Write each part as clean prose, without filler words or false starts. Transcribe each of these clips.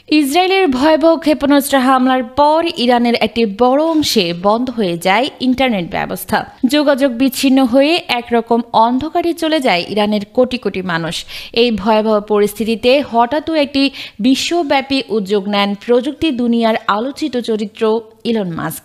ইসরায়েলের ভয়াবহ ক্ষেপণাস্ত্র হামলার পর ইরানের একটি বড় অংশে বন্ধ হয়ে যায় ইন্টারনেট ব্যবস্থা। যোগাযোগ বিচ্ছিন্ন হয়ে একরকম অন্ধকারে চলে যায় ইরানের কোটি কোটি মানুষ। এই ভয়াবহ পরিস্থিতিতে হঠাৎই একটি বিশ্বব্যাপী উদ্যোগ নেন প্রযুক্তি দুনিয়ার আলোচিত চরিত্র ইলন মাস্ক।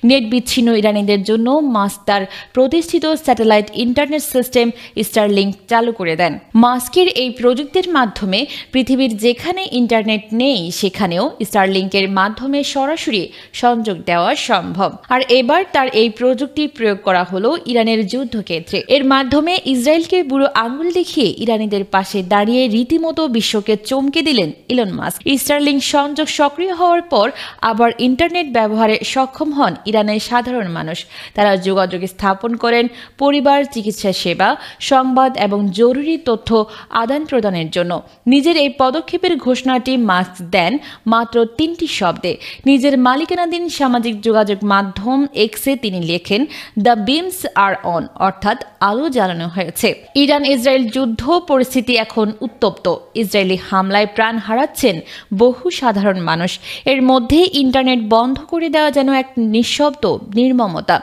নেট বিচ্ছিন্ন ইরানিদের জন্য মাস্ক তার প্রতিষ্ঠিত স্যাটেলাইট ইন্টারনেট সিস্টেম স্টারলিংক চালু করে দেন। মাস্কের এই প্রযুক্তির মাধ্যমে পৃথিবীর যেখানে ইন্টারনেট নেই সেখানেও স্টারলিংকের মাধ্যমে সরাসরি সংযোগ দেওয়া সম্ভব। আর এবার তার এই প্রযুক্তি প্রয়োগ করা হলো ইরানের যুদ্ধক্ষেত্রে। এর মাধ্যমে ইসরায়েলকে বুড়ো আঙুল দেখিয়ে ইরানিদের পাশে দাঁড়িয়ে রীতিমতো বিশ্বকে চমকে দিলেন ইলন মাস্ক। স্টারলিংক সংযোগ সক্রিয় হওয়ার পর আবার ইন্টারনেট ব্যবহারে সক্ষম হন ইরানের সাধারণ মানুষ। তারা যোগাযোগ স্থাপন করেন পরিবার, চিকিৎসা সেবা, সংবাদ এবং জরুরি তথ্য আদান প্রদানের জন্য। নিজের এই পদক্ষেপের ঘোষণাটি মাস্ক দেন মাত্র 3টি শব্দে। নিজের মালিকানাধীন সামাজিক যোগাযোগ মাধ্যম এক্সে তিনি লেখেন, দ্য বিমস আর অন, অর্থাৎ আলো জ্বালানো হয়েছে। ইরান ইসরায়েল যুদ্ধ পরিস্থিতি এখন উত্তপ্ত। ইসরায়েলি হামলায় প্রাণ হারাচ্ছেন বহু সাধারণ মানুষ। এর মধ্যে ইন্টারনেট বন্ধ করে দেওয়া যেন এক নিঃশব্দ নির্মমতা।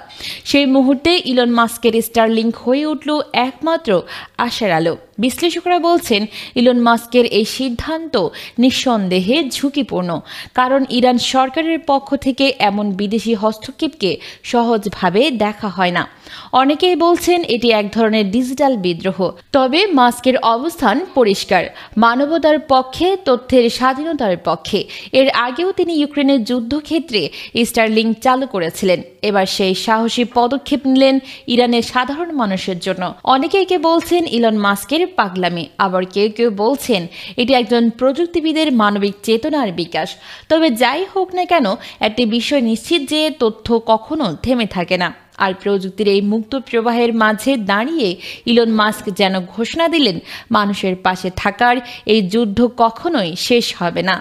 সেই মুহূর্তে ইলন মাস্কের স্টারলিংক হয়ে উঠল একমাত্র আশার আলো। বিশ্লেষকরা বলছেন, ইলন মাস্কের এই সিদ্ধান্ত নিঃসন্দেহে ঝুঁকিপূর্ণ, কারণ ইরান সরকারের পক্ষ থেকে এমন বিদেশি হস্তক্ষেপকে সহজভাবে দেখা হয় না। অনেকেই বলছেন এটি এক ধরনের ডিজিটাল বিদ্রোহ। তবে মাস্কের অবস্থান পরিষ্কার, মানবতার পক্ষে, তথ্যের স্বাধীনতার পক্ষে। এর আগেও তিনি ইউক্রেনের যুদ্ধক্ষেত্রে স্টারলিংক চালু করেছিলেন। এবার সেই সাহসী পদক্ষেপ নিলেন ইরানের সাধারণ মানুষের জন্য। অনেকে একে বলছেন ইলন মাস্কের পাগলামি, আবার কেউ কেউ বলছেন এটি একজন প্রযুক্তিবিদের মানবিক চেতনার বিকাশ। তবে যাই হোক না কেন, একটি বিষয় নিশ্চিত যে তথ্য কখনো থেমে থাকে না। আর প্রযুক্তির এই মুক্ত প্রবাহের মাঝে দাঁড়িয়ে ইলন মাস্ক যেন ঘোষণা দিলেন, মানুষের পাশে থাকার এই যুদ্ধ কখনোই শেষ হবে না।